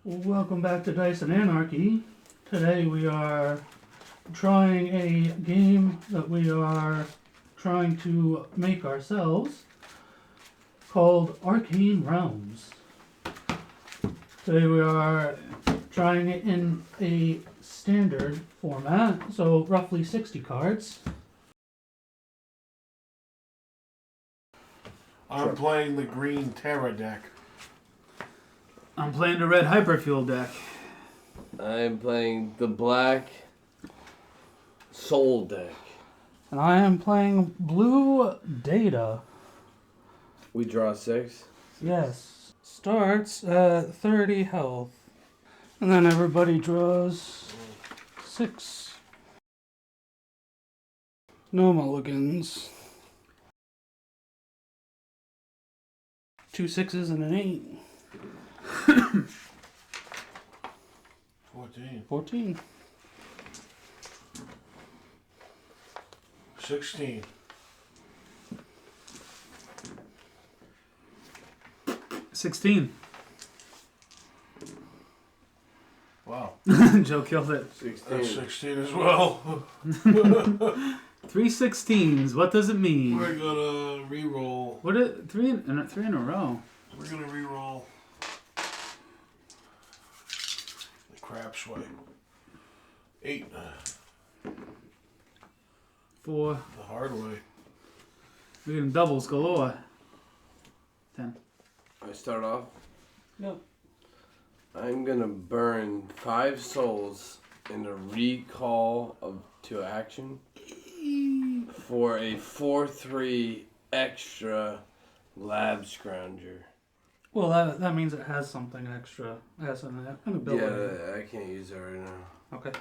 Welcome back to Dice and Anarchy. Today we are trying a game that we are trying to make ourselves called Arcane Realms. Today we are trying it in a standard format, so roughly 60 cards. I'm playing the green Terra deck. I'm playing the red Hyperfuel deck. I'm playing the black Soul deck. And I am playing Blue Data. We draw 6. Yes. Starts at 30 health. And then everybody draws 6. No mulligans. 2 6s and an 8. 14. 14. 16. 16. Wow. Joe killed it. 16. That's 16 as well. 3 16s. What does it mean? We're gonna re-roll. What? Three in a row. We're gonna re-roll the crap swipe. 8. 4. The hard way. We're getting doubles galore. 10. I start off. Yep. I'm gonna burn 5 souls in a recall to action for a 4/3 extra lab scrounger. Well, that means it has something extra. It has an ability. Yeah, I can't use that right now. Okay.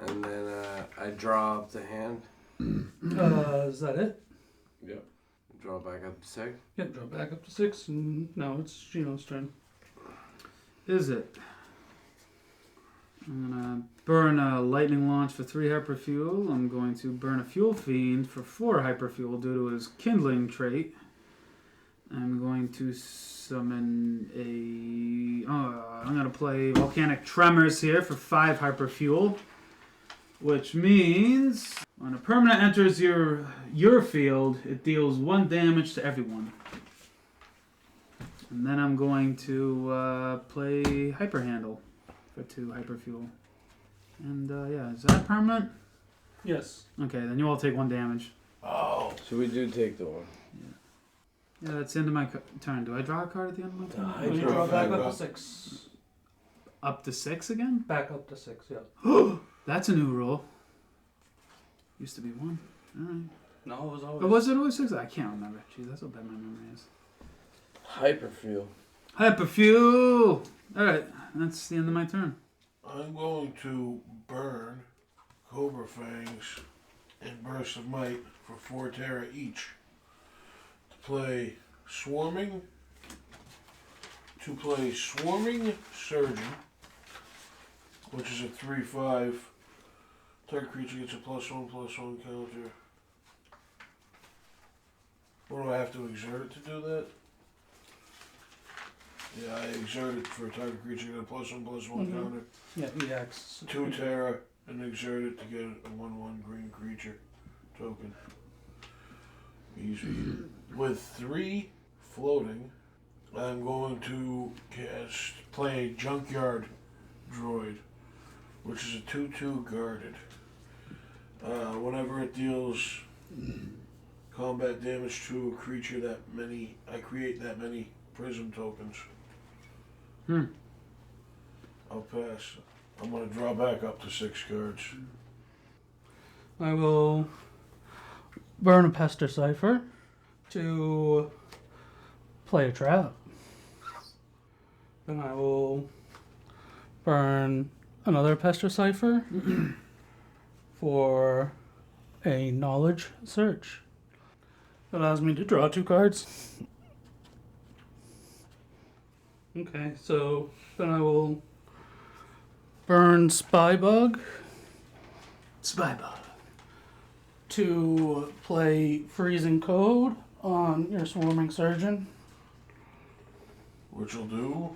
And then I draw up the hand. Is that it? Yep. Draw back up to 6. Yep, drop back up to 6. And now it's Gino's turn. Is it? I'm gonna burn a lightning launch for 3 hyperfuel. I'm going to burn a fuel fiend for 4 hyperfuel due to his kindling trait. I'm going to summon a. I'm gonna play volcanic tremors here for 5 hyperfuel, which means when a permanent enters your field, it deals 1 damage to everyone. And then I'm going to play Hyper Handle for 2 Hyperfuel. And yeah, is that permanent? Yes. Okay, then you all take 1 damage. Oh. So we do take the one. Yeah, that's the end of my turn. Do I draw a card at the end of my turn? You draw back up to 6. Up to 6 again? Back up to 6, yeah. That's a new rule. Used to be 1. Alright. No, it was always... But was it always 6? I can't remember. Jeez, that's how bad my memory is. Hyperfuel. Hyperfuel! Alright, that's the end of my turn. I'm going to burn Cobra Fangs and Burst of Might for 4 Terra each. To play Swarming Surgeon, which is a 3/5. Target creature gets a +1/+1 counter. What do I have to exert to do that? Yeah, I exert it for a target creature to get a +1/+1 counter. Yeah, EX. 2 Terra and exert it to get a 1/1 green creature token. Easy. With 3 floating, I'm going to play Junkyard Droid, which is a 2/2 guarded. Whenever it deals combat damage to a creature I create that many prism tokens. I'll pass. I'm going to draw back up to 6 cards. I will burn a Pester Cipher to play a trap. Then I will burn another Pester Cipher for a knowledge search. That allows me to draw 2 cards. Okay, so then I will burn Spybug to play Freezing Code on your Swarming Surgeon. Which will do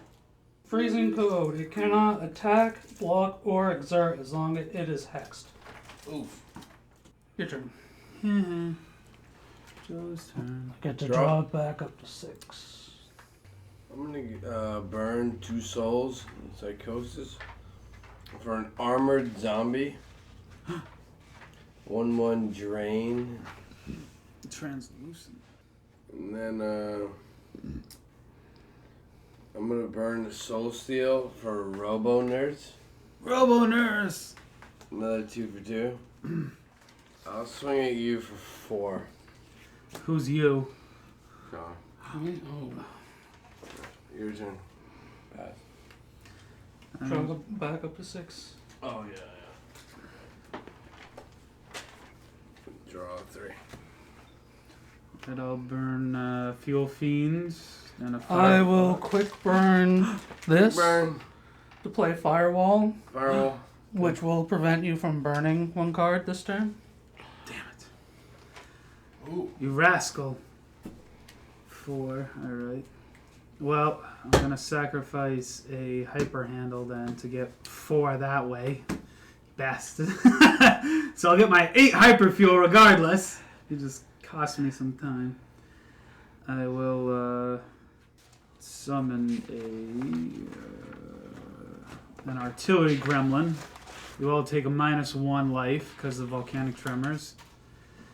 Freezing code. It cannot attack, block, or exert as long as it is hexed. Oof. Your turn. Joe's turn. I get to Draw. draw it back up to 6. I'm gonna burn 2 souls in psychosis for an armored zombie. 1/1 drain, Translucent. and then I'm gonna burn the soul steel for robo nerds. Robo Nurse! Another 2 for 2. I'll swing at you for 4. Who's you? No, Oh. your turn. Pass. Draw it back up to 6. Oh yeah. Draw 3. And I'll burn Fuel Fiends and a I fire. will quick burn this Burn. to play Firewall, Firewall. which will prevent you from burning 1 card this turn. Damn it. Ooh. You rascal. 4, alright. Well, I'm gonna sacrifice a hyper handle then to get 4 that way. Bastard. So I'll get my 8 hyper fuel regardless. It just cost me some time. I will summon an artillery gremlin. You all take a -1 life because of volcanic tremors.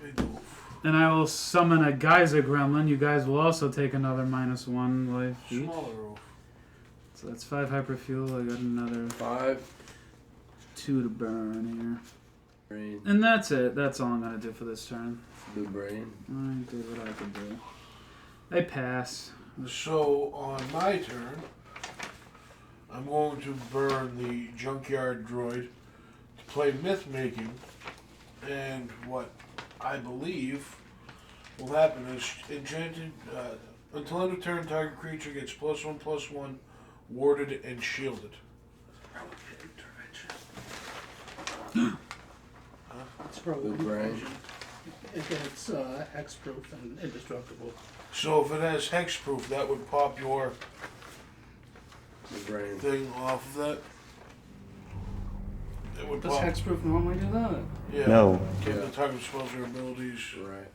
Big oof. And I will summon a geyser gremlin. You guys will also take another -1 life each. Smaller oof. So that's 5 hyper fuel. I got another 5. 2 to burn here. Brain. And that's it. That's all I'm gonna do for this turn. Blue brain. I did what I could do. I pass. So on my turn, I'm going to burn the junkyard droid to play myth making, and what I believe will happen is enchanted until end of turn, target creature gets +1/+1, warded and shielded. It's for Blue brain. It gets hexproof and indestructible. So if it has hexproof, that would pop your Blue brain. thing off of that. It would Does pop. hexproof normally do that? Yeah. No. Give Yeah. the target spells or abilities. Right.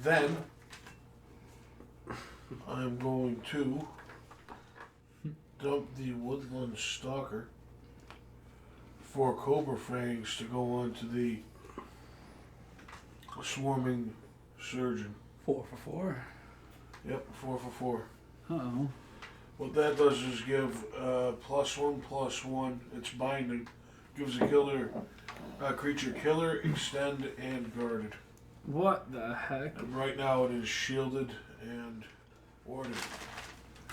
Then I'm going to dump the woodland stalker for Cobra Fangs to go on to the swarming surgeon. 4 for 4. Yep, 4 for 4. Uh-oh. What that does is give +1/+1. It's binding. Gives a creature killer, extend, and guarded. What the heck? And right now it is shielded and warded.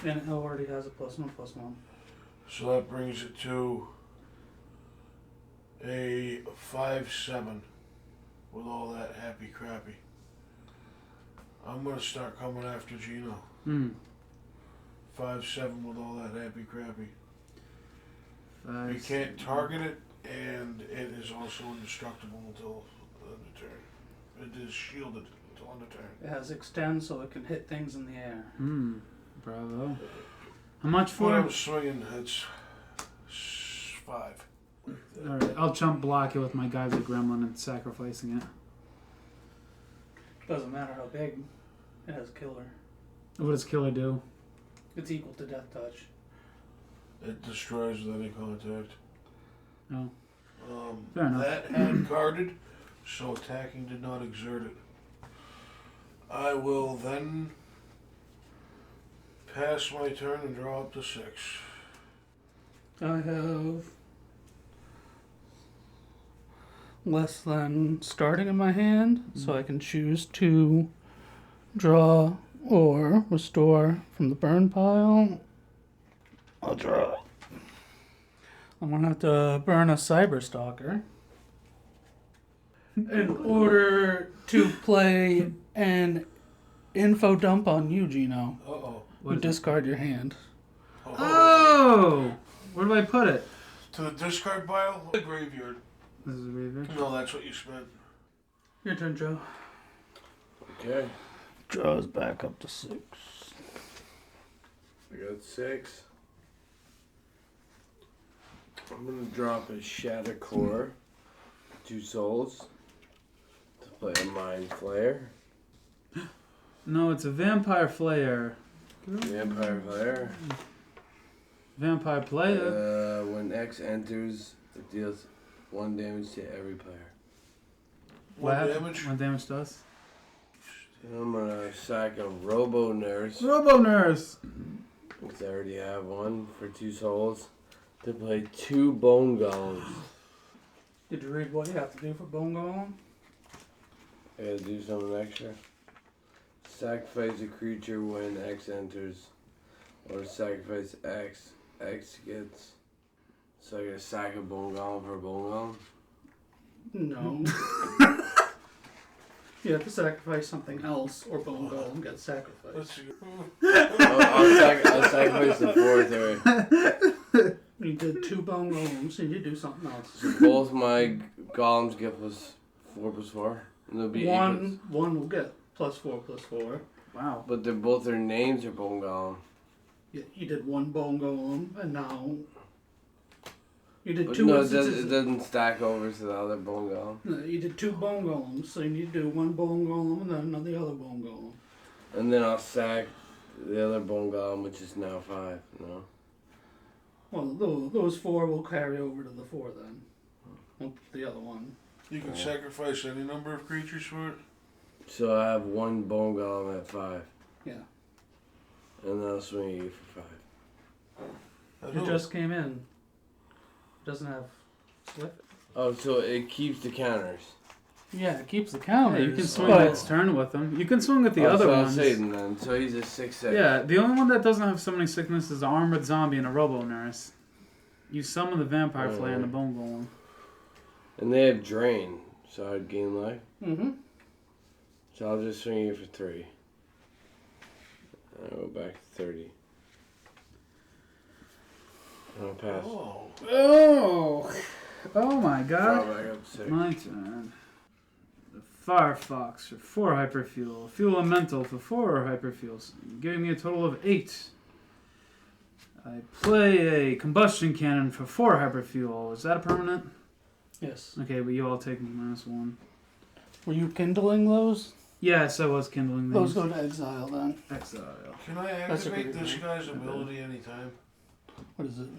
And it already has a +1/+1. So that brings it to a 5/7 with all that happy crappy. I'm gonna start coming after Gino. 5/7 with all that happy crappy. 5. You can't target it, and it is also indestructible until the turn. It is shielded until end of turn. It has extend so it can hit things in the air. Bravo. How much When for? I'm swinging, it's 5. Alright, I'll chump block it with my geyser gremlin and sacrificing it. Doesn't matter how big. It has killer. What does killer do? It's equal to death touch. It destroys with any contact. Oh. Fair enough. That had guarded, so attacking did not exert it. I will then pass my turn and draw up to 6. I have less than starting in my hand, so I can choose to draw or restore from the burn pile. I'll draw. I'm gonna have to burn a cyber stalker in order to play an info dump on you, Gino. Uh-oh. You discard your hand. Oh! Where do I put it? To the discard pile? The graveyard. This is a graveyard. No, that's what you spent. Your turn, Joe. Okay. Draws back up to 6. I got 6. I'm gonna drop a Shatter Core, 2 souls, to play a Mind Flayer. No, it's a Vampire Flayer. Vampire Flayer. Vampire Player. When X enters, it deals 1 damage to every player. One damage? 1 damage to us. I'm gonna sack a Robo Nurse, Robo Nurse! because I already have one, for 2 souls, to play 2 Bone Golems. Did you read what you have to do for Bone Golem? I gotta do something extra. Sacrifice a creature when X enters, or sacrifice X. X gets. So I gotta sack a Bone Golem for a Bone Golem? No. You have to sacrifice something else, or Bone Golem gets sacrificed. Let's see. I'll sacrifice the 4th. You did 2 Bone Golems, so you do something else. So both my golems get +4/+4. And they'll be One will get +4/+4. Wow. But they're both their names are Bone Golem. You did 1 Bone Golem, and now you did But 2 no, instances. it doesn't stack over to the other Bone Golem. No, you did 2 Bone Golems, so you need to do 1 Bone Golem and then another other Bone Golem. And then I'll sack the other Bone Golem, which is now 5. No. Well, those 4 will carry over to the 4 then. Well, the other one. You can sacrifice any number of creatures for it? So I have 1 Bone Golem at 5. Yeah. And then I'll swing at you for 5. It just came in. Doesn't have slip. Oh, so it keeps the counters. Yeah, it keeps the Yeah, counters. you can swing but its turn with him. You can swing with the other so ones. I'll save him then. So he's a 6/6. Yeah, the only one that doesn't have summoning sickness is the Armored Zombie and a Robo Nurse. You summon the Vampire Flayer and the Bone Golem. And they have Drain, so I'd gain life. Mm-hmm. So I'll just swing you for 3. I'll go back to 30. I'll pass. Oh. Oh my Draw god. back up to 6. My turn. The Firefox for 4 hyperfuel. Fuel Elemental for 4 hyperfuels, giving me a total of 8. I play a Combustion Cannon for 4 hyperfuel. Is that a permanent? Yes. Okay, but you all take -1. Were you kindling those? Yes, I was kindling these. Those go to exile then. Exile. Can I That's a activate good this one. guy's ability anytime? What is it?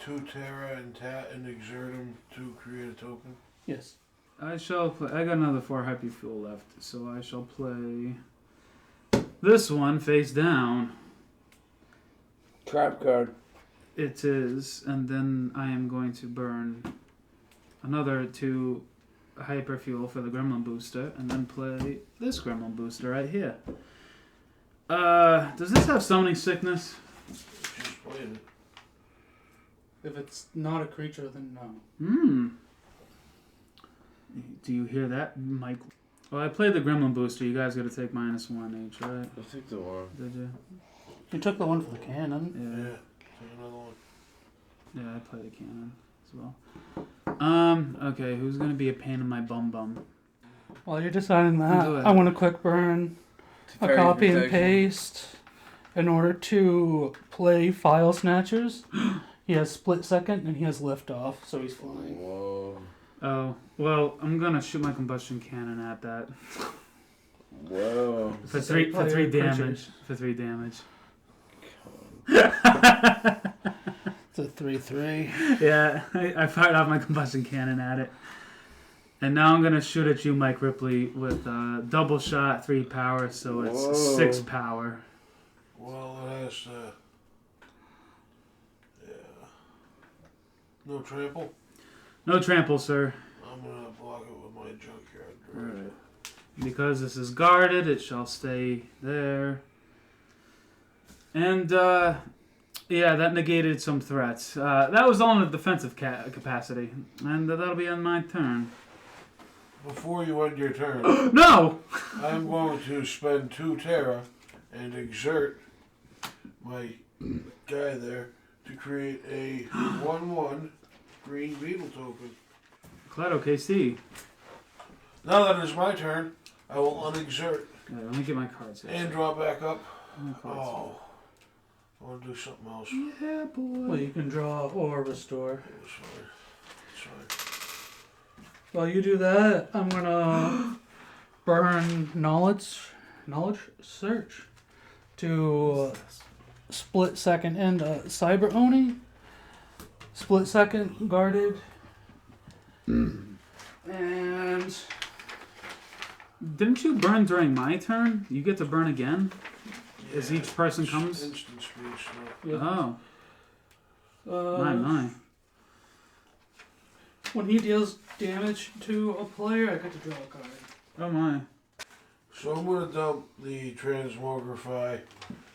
2 Terra and exert him to create a token? Yes. I shall play. I got another 4 hyperfuel left, so I shall play this one face down. Trap card. It is, and then I am going to burn another 2 hyperfuel for the Gremlin booster, and then play this Gremlin booster right here. Does this have summoning sickness? Just playing it. If it's not a creature, then no. Do you hear that, Mike? Well, I played the Gremlin booster. You guys got to take -1 each, right? I'll take the 1. Did you? You took the one for the cannon. Yeah. Take another one. Yeah, I played a cannon as well. Okay, who's gonna be a pain in my bum? While you're deciding that, Go ahead. I want to quick burn a Fairy copy and protection. paste in order to play File Snatchers. He has split second and he has lift off, so he's flying. Whoa. Oh, well, I'm gonna shoot my combustion cannon at that. Whoa. For It's three a for 3 player damage. creatures. For 3 damage. It's a 3/3. Yeah, I fired off my combustion cannon at it. And now I'm gonna shoot at you, Mike Ripley, with double shot, 3 power, so it's Whoa. 6 power. Well, it has yeah. No trample? No trample, sir. I'm gonna block it with my junkyard droid. Alright. Because this is guarded, it shall stay there. And, yeah, that negated some threats. That was all in a defensive capacity. And that'll be on my turn. Before you end your turn, No! I'm going to spend 2 Terra and exert my guy there to create a 1/1 green beetle token. Clado KC. Now that it's my turn, I will unexert Okay, let me get my cards here. and draw back up. My cards Oh. I want to do something else. Yeah, boy. Well, you can draw or restore. It's fine. It's fine. While you do that, I'm gonna burn knowledge search to split second and cyber oni. Split second guarded. And Didn't you burn during my turn? You get to burn again as Yeah, each person it's comes? Instant speech. Oh, uh, my. when he deals damage to a player, I get to draw a card. Oh my. So I'm going to dump the Transmogrify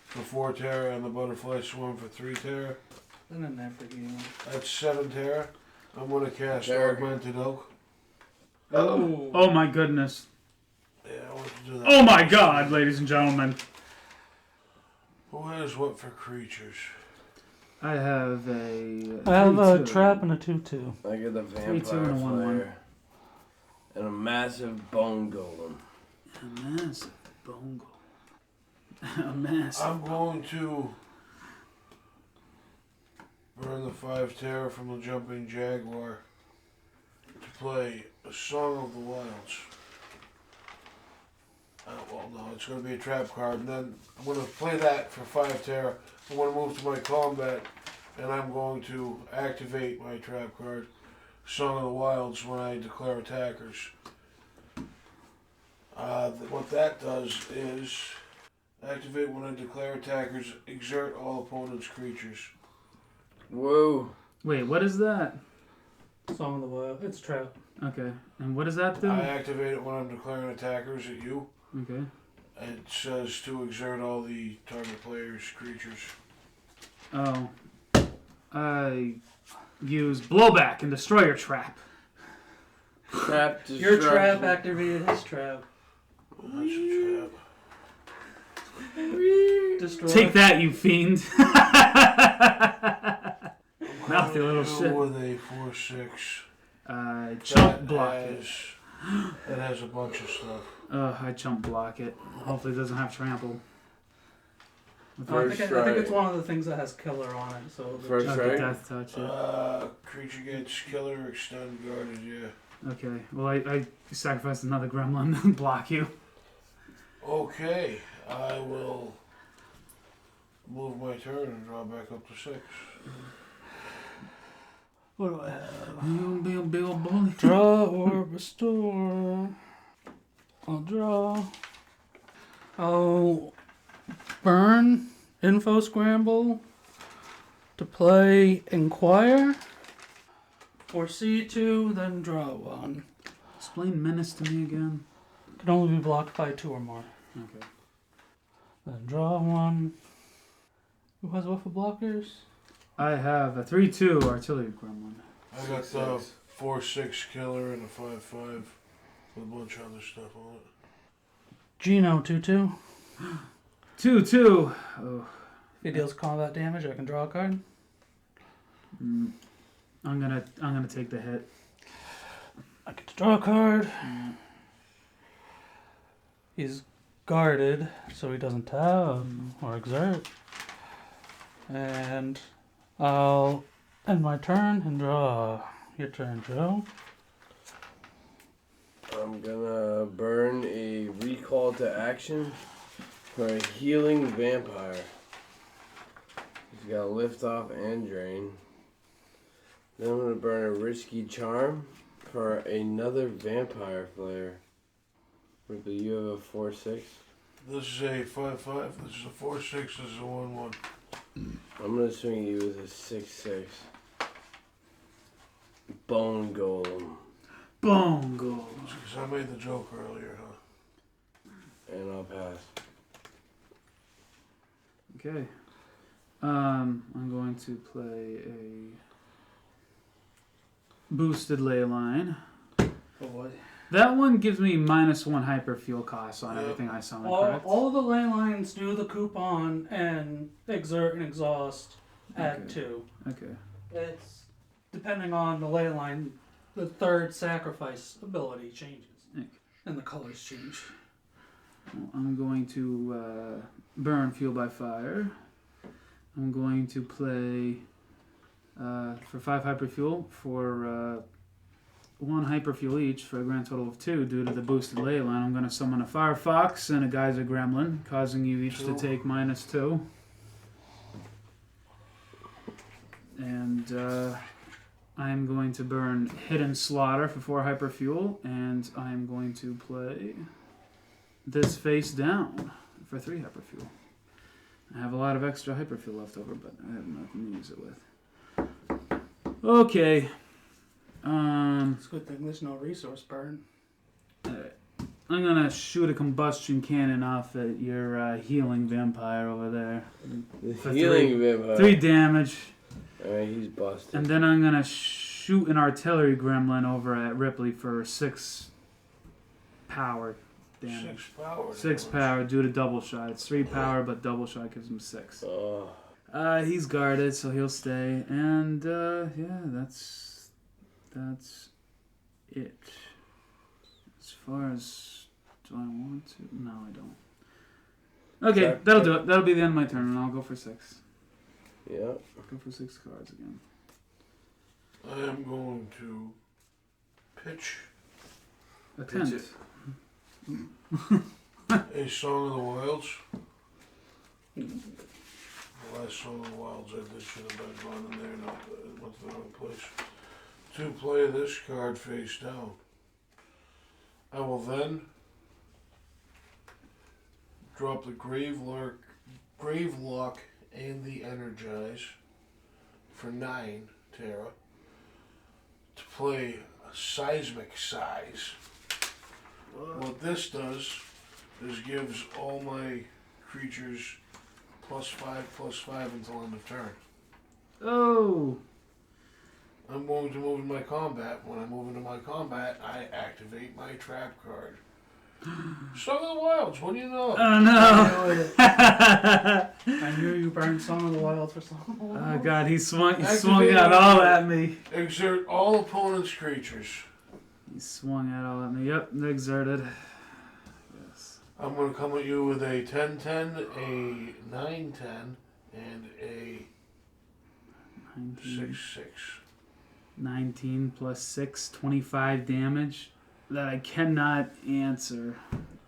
for 4 Terra and the Butterfly Swarm for 3 Terra. And then that for you. That's 7 Terra. I'm going to cast Terra. Augmented Oak. Oh. Oh my goodness. Yeah, I want to do that. Oh my god, ladies and gentlemen. Who has what for creatures? I have a. I have a 3/2. trap and a 2/2. I get the 3/2 Vampire and a 1/1. Flare. And a massive Bone Golem. A massive bongo. A massive. I'm going to burn the 5 Terra from the Jumping Jaguar to play a Song of the Wilds. Well, no, it's going to be a trap card, and then I'm going to play that for 5 Terra. I'm going to move to my combat, and I'm going to activate my trap card, Song of the Wilds, when I declare attackers. What that does is activate when I declare attackers, exert all opponents' creatures. Whoa. Wait, what is that? Song of the Wild. It's trap. Okay. And what does that do? I activate it when I'm declaring attackers at you. Okay. It says to exert all the target player's creatures. Oh. I use blowback and destroy your trap. Trap Your trap destruction. activated his trap. That's a trap. Destroy. Take that, you fiend. Mouthy little shit. With a 4/6. Chump block it. It has a bunch of stuff. I chump block it. Hopefully it doesn't have trample. I think it's one of the things that has killer on it. So First Okay, strike. death touch it. Creature gets killer, extend guarded, yeah. Okay. Well, I sacrificed another gremlin and block you. Okay, I will move my turn and draw back up to 6. what do I have? You be a big old bully. Draw or restore. I'll draw. I'll burn info scramble to play inquire. For C2, then draw 1. Explain menace to me again. Can only be blocked by 2 or more. Okay. Then draw 1. Who has what for blockers? I have a 3/2 artillery gremlin. I got the 4/6 killer and a 5/5 with a bunch of other stuff on it. Gino 2/2. 2/2. Oh. If he deals combat damage, I can draw a card. I'm gonna take the hit. I get to draw a card. Mm. He's guarded, so he doesn't tab or exert. And I'll end my turn and draw. Your turn, Joe. I'm gonna burn a recall to action for a healing vampire. He's got lift off and drain. Then I'm gonna burn a risky charm for another vampire flare. Ripley, you have a 4/6. This is a 5/5. This is a 4/6. This is a 1/1. I'm gonna swing you with a 6/6. Bone Golem. Bongo. Because I made the joke earlier, huh? And I'll pass. Okay. I'm going to play a boosted ley line. Oh boy. That one gives me -1 hyper fuel cost on everything I summon, correct? All the ley lines do the coupon and exert and exhaust at Okay. 2. Okay. It's depending on the ley line, the third sacrifice ability changes. Okay. And the colors change. Well, I'm going to burn fuel by fire I'm going to play for 5 hyperfuel for 1 hyperfuel each for a grand total of 2 due to the boosted ley line. I'm going to summon a Firefox and a Geyser Gremlin, causing you each to take -2. And I'm going to burn Hidden Slaughter for 4 hyperfuel, and I'm going to play this face down for 3 hyperfuel. I have a lot of extra hyperfuel left over, but I have nothing to use it with. Okay. It's a good thing there's no resource burn. Alright. I'm gonna shoot a combustion cannon off at your healing vampire over there. The For healing vampire. 3 damage. Alright, he's busted. And then I'm gonna shoot an artillery gremlin over at Ripley for 6 power damage. 6 power. 6 power due to double shot. It's 3 power, but double shot gives him 6. Oh. He's guarded, so he'll stay. And yeah, that's it. As far as, do I want to? No, I don't. Okay, that'll do it. That'll be the end of my turn, and I'll go for 6. Yeah. Go for 6 cards again. I am going to pitch A tent. it. a Song of the Wilds. The last Song of the Wilds I did should have been gone in there. No, it went to the wrong place. To play this card face down. I will then drop the Gravelock and the Energize for 9 Terra to play a Seismic Size. What this does is gives all my creatures +5/+5 until end of turn. Oh! I'm going to move into my combat. When I move into my combat, I activate my trap card. Song of the Wilds, what do you know? Oh no! I knew you burned Song of the Wild for Song of the Wild. Oh god, he swung Activate out all at me. Exert all opponent's creatures. He swung out all at me. Yep, exerted. Yes. I'm going to come at you with a 10-10, a 9-10, and a 19, 6-6. 19 plus 6, 25 damage that I cannot answer.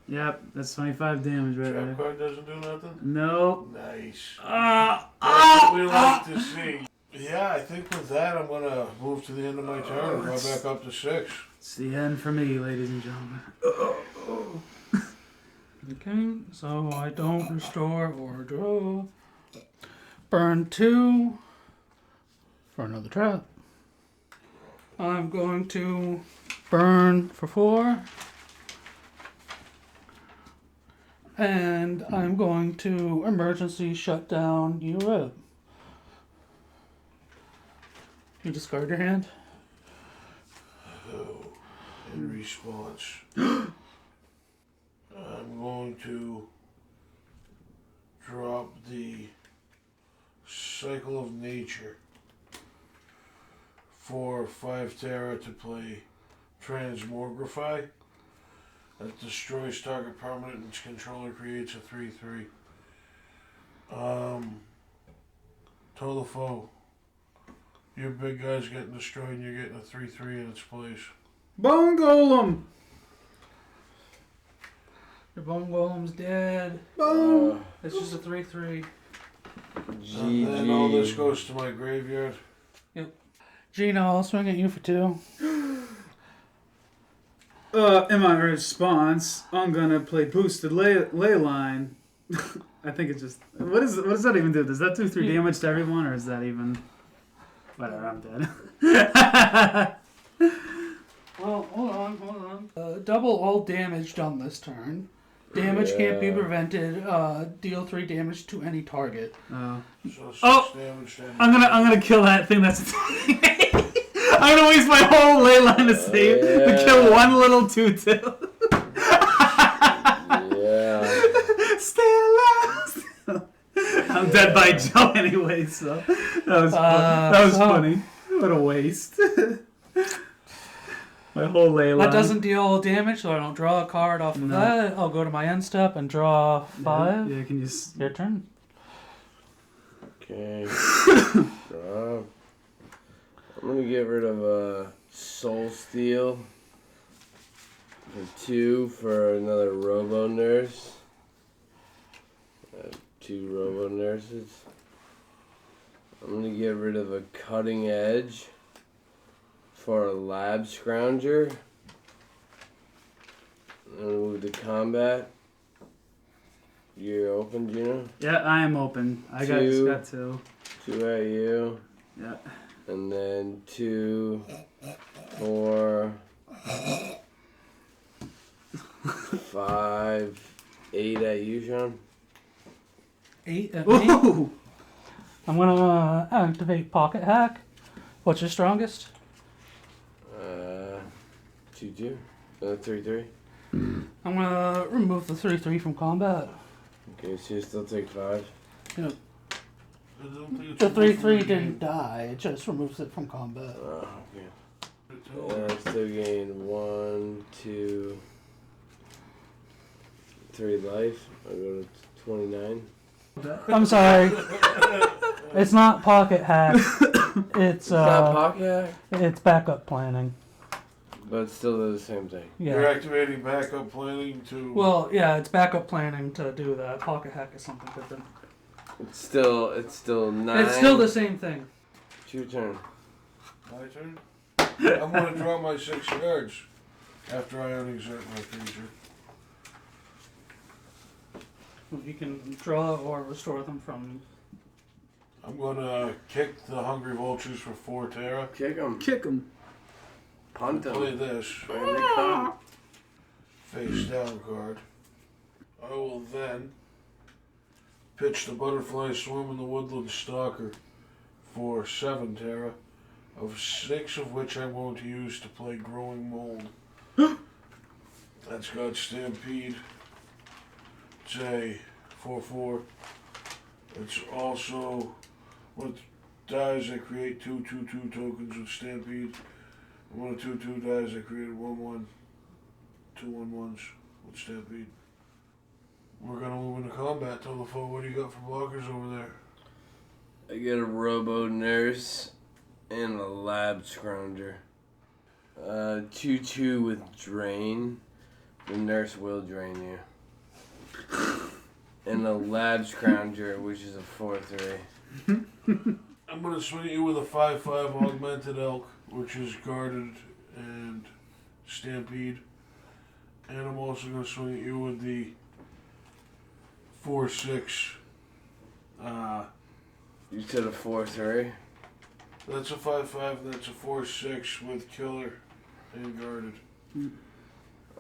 Yep, that's 25 damage right Trap there. card doesn't do nothing? Nope. Nice. That's what we like to see. Yeah, I think with that I'm going to move to the end of my turn and go back up to 6. It's the end for me, ladies and gentlemen. Okay, so I don't restore or draw. Burn 2 for another trap. I'm going to burn for 4. And I'm going to emergency shut down you up. You discard your hand. Oh, in response, I'm going to drop the Cycle of Nature for 5 Terra to play Transmogrify. That destroys target permanent and its controller creates a 3/3. Total foe. Your big guy's getting destroyed and you're getting a 3/3 in its place. Bone Golem! Your Bone Golem's dead. Boom! It's just a 3/3. And then all this goes to my graveyard. Gino, I'll swing at you for 2. In my response, I'm gonna play Boosted Ley Line. I think it's just... What does that even do? Does that do 3 damage to everyone, or is that even... Whatever, I'm dead. Well, hold on. Double all damage done this turn. Damage can't be prevented. Deal 3 damage to any target. So 6 damage to any I'm gonna kill that thing that's... I'm gonna waste my whole ley line to save to kill one little 2/2. Yeah. Stay alive. I'm dead by Joe anyway, so that was funny. What a waste. My whole ley line. That doesn't deal damage, so I don't draw a card off of that. I'll go to my end step and draw 5. Yeah, can you... Okay. Okay. Drop. I'm gonna get rid of Soul Steel for 2 for another Robo Nurse. 2 Robo Nurses. I'm gonna get rid of a Cutting Edge for a Lab Scrounger. I'm gonna move to combat. You're open, Gino? Yeah, I am open. I got 2. 2 at you. Yeah. And then 2, 4, 5, 8 at you, Sean. 8 at me. Ooh! I'm gonna activate Pocket Hack. What's your strongest? 2, 2. 3, 3. I'm gonna remove the 3/3 from combat. Okay, so you still take 5. I don't think it's The a 3/3 game. didn't die. It just removes it from combat. Oh, okay. I still gain 1, 2, 3 life. I go to 29. I'm sorry. It's not Pocket Hack. It's not pocket, it's backup planning. but still do the same thing. You're Yeah. activating backup planning to. Well, yeah, it's backup planning to do that. Pocket Hack is something different. It's still 9. It's still the same thing. It's your turn. My turn? I'm going to draw my 6 cards after I unexert my creature. You can draw or restore them from. I'm going to kick the Hungry Vultures for 4 Terra. Kick him. Kick him. Punt him. Play this. Bring the come. Face down card. I will then pitch the Butterfly Swarm and the Woodland Stalker for 7 Terra, of 6 of which I'm going to use to play Growing Mold. That's got Stampede. It's a 4/4. It's also, with dies I create 2/2/2 tokens with Stampede. And when a 2/2 dies, I create 1/1. 2 1/1s with Stampede. We're gonna move into combat, Telephone. What do you got for blockers over there? I get a Robo Nurse and a Lab Scrounger. 2/2 with Drain. The Nurse will drain you. And a Lab Scrounger, which is a 4/3. I'm gonna swing at you with a 5/5 Augmented Elk, which is guarded and Stampede. And I'm also gonna swing at you with the 4/6. You said a 4/3. That's a 5/5. That's a 4/6 with Killer and guarded.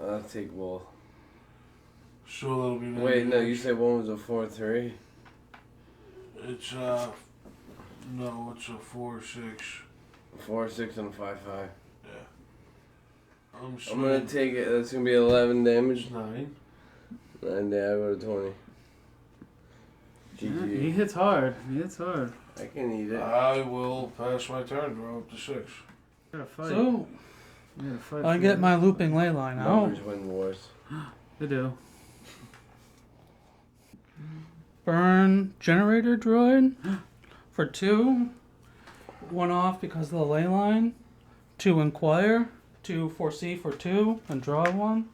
I'll take both. So that'll be. Wait, no, you said one was a 4/3. It's no, it's a 4/6. 4/6 and a 5/5. I'm I'm swinging. gonna take it. That's gonna be 11 damage. 9. 9 damage. I go to 20. Yeah, GG. he hits hard. He hits hard. I can eat it. I will pass my turn. Draw up to 6. Gotta fight. So You gotta fight I for get it. my looping ley line out. Numbers win wars. They do. Burn generator droid for 2. 1 off because of the ley line. 2 inquire. 2 foresee for 2 and draw 1.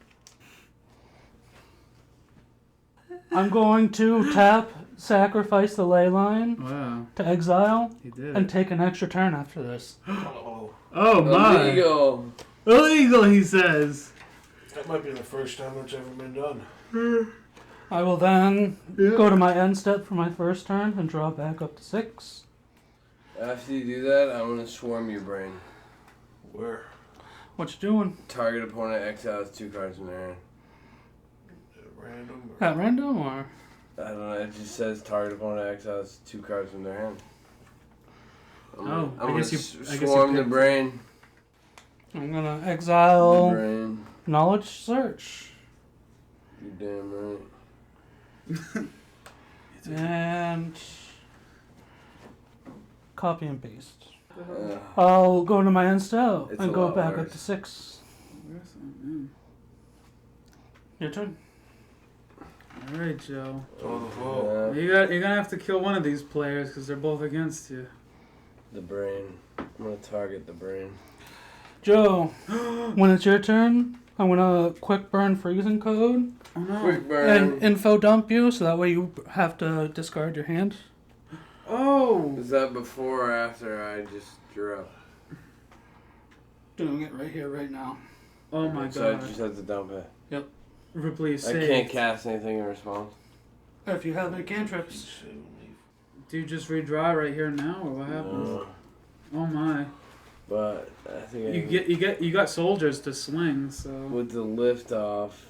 I'm going to tap, sacrifice the ley line Wow, to exile, he did. and take an extra turn after this. Oh, Oh my! Illegal. Illegal, he says. that might be the first time that's ever been done. I will then go to my end step for my first turn and draw back up to 6. After you do that, I'm gonna swarm your brain. Where? What you doing? Target opponent exiles 2 cards in their hand. Random. At random or? I don't know. It just says target opponent exiles 2 cards in their hand. Oh, I I'm guess gonna I guess you swarm the picked- brain. I'm gonna The exile brain. knowledge search. You're damn right. And copy and paste. Uh, I'll go to my end step It's and a go lot back up worse. to 6. Your turn. All right, Joe. On the floor. Yeah, You're gonna have to kill one of these players because they're both against you. the brain. I'm gonna target the brain. Joe, when it's your turn, I'm gonna quick burn freezing code Oh no. Quick burn. and info dump you, so that way you have to discard your hand. Oh. Is that before or after I just drew up? Doing it right here, right now. Oh my So I god. just have to dump it. Ripley I saved. can't cast anything in response. If you have any cantrips. Do you just redraw right here now, or what happens? No. Oh my. But I think You got soldiers to swing, so. with the lift off.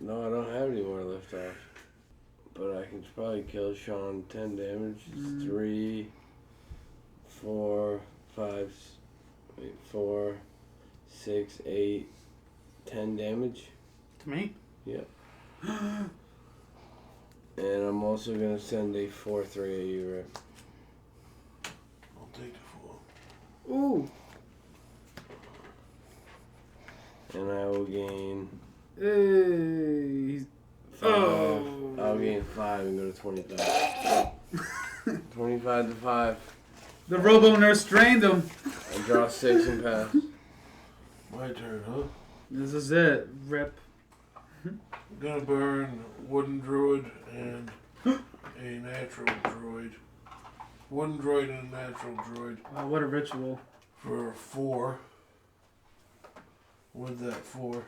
No, I don't have any more lift off. But I can probably kill Sean. 10 damage. 3, 4, 5, 4, 6, 8, 10 damage. To me? And I'm also gonna send a 4/3 at you, Rick. I'll take the 4. Ooh. And I will gain Hey. 5. Oh. I'll gain 5 and go to 25. 25 to 5. The Robo Nurse drained him. I draw 6 and pass. My turn, huh? This is it. Rip. I'm gonna burn wooden druid and a natural droid. Wooden droid and a natural droid Wow, what a ritual. for 4. With that 4,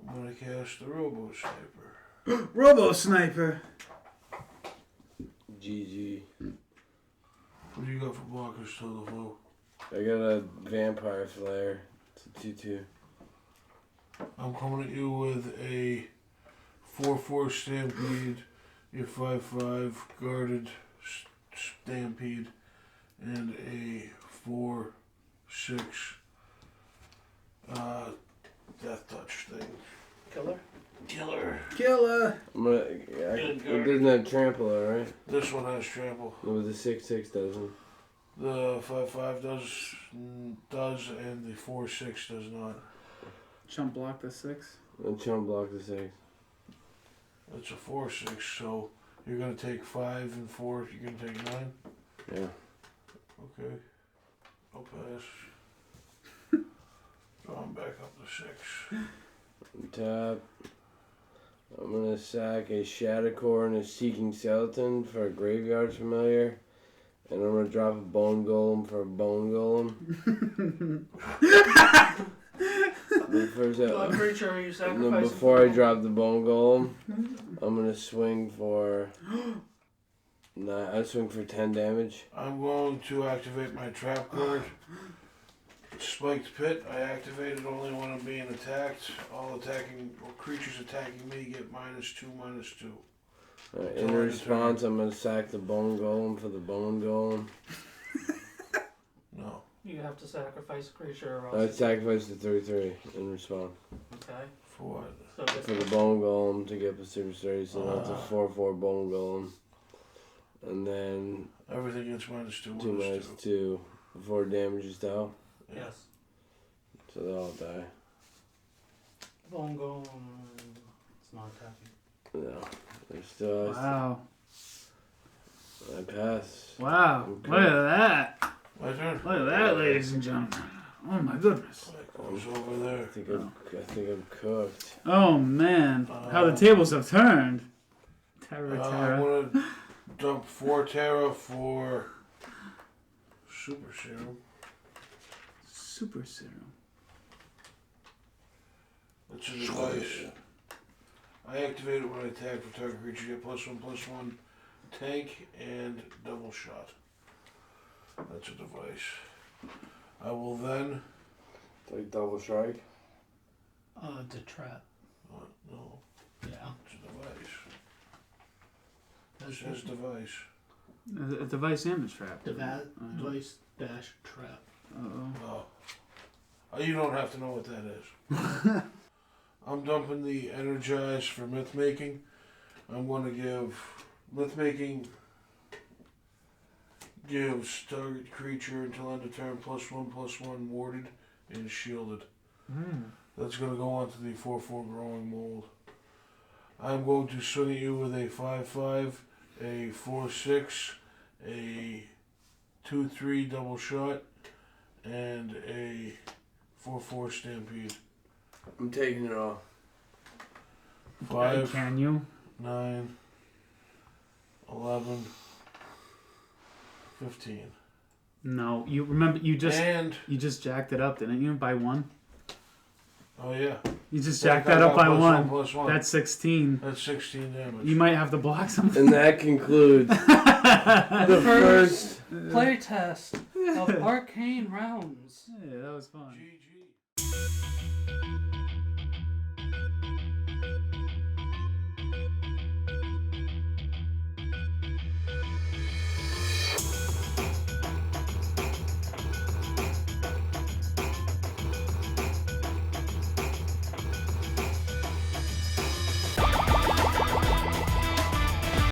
I'm gonna cast the Robo Sniper. Robo Sniper. GG. What do you got for blockers, Telephone? I got a Vampire Flare. It's a 2/2. I'm coming at you with a 4/4 Stampede, a 5/5 Guarded Stampede, and a 4/6 Death Touch thing. Killer? Killer. Killer. I'm gonna. It doesn't have Trampler, right? This one has trample. With the 6/6 doesn't. The 5/5 does, and the 4/6 does not. Chump block the 6. And chump block the 6. It's a 4/6, so you're gonna take 5 and 4. You're gonna take 9. Yeah. Okay. I'll pass. Draw him back up to 6. Tap. I'm gonna sack a Shadowcore and a Seeking Skeleton for a Graveyard Familiar. And I'm gonna drop a Bone Golem for a Bone Golem. The first What creature are you and sacrificing? then before I drop the Bone Golem, I'm gonna swing for 9. I swing for 10 damage. I'm going to activate my trap card. Spiked Pit. I activate it only when I'm being attacked. All attacking or creatures attacking me get -2/-2. In response, I'm gonna sack the Bone Golem for the Bone Golem. No. You have to sacrifice a creature or I else. sacrifice the 3/3 in response. Okay. For what? So For the Bone Golem to get the Super 30, so that's a Ah. 4/4 Bone Golem. And then Everything gets -2. 2 minus 2 before damage is dealt. yes. So they'll all die. Bongo. It's not attacking. No. They're still. Wow. I pass. Wow. Okay. Look at that. My turn. Look at that, ladies and gentlemen. Oh my goodness. That goes over there. I think I'm cooked. Oh man. How the tables have turned. Terra, I'm Terra. gonna dump 4 Terra for Super Serum. Super Serum. That's a device. I activate it when I attack for target creature. Get +1/+1 tank and double shot. That's a device. I will then. Like double strike? The trap. No, Yeah. it's a device. It says device. A device and a trap. Device dash trap. Uh-oh. Oh. You don't have to know what that is. I'm dumping the Energize for myth making. I'm going to give myth making gives target creature until end of turn +1/+1 warded and shielded. That's going to go onto the 4/4 growing mold. I'm going to swing at you with a 5-5, a 4-6, a 2-3 double shot, and a 4-4 stampede. I'm taking it all. 5, Can you? 9, 11, 15. No, you remember you And just jacked it up, didn't you? By 1. oh yeah, You just Yeah, jacked that up by plus 1. +1. That's 16. That's 16 damage. You might have to block something. And that concludes the first Play test of Arcane rounds. Yeah, that was fun. GG.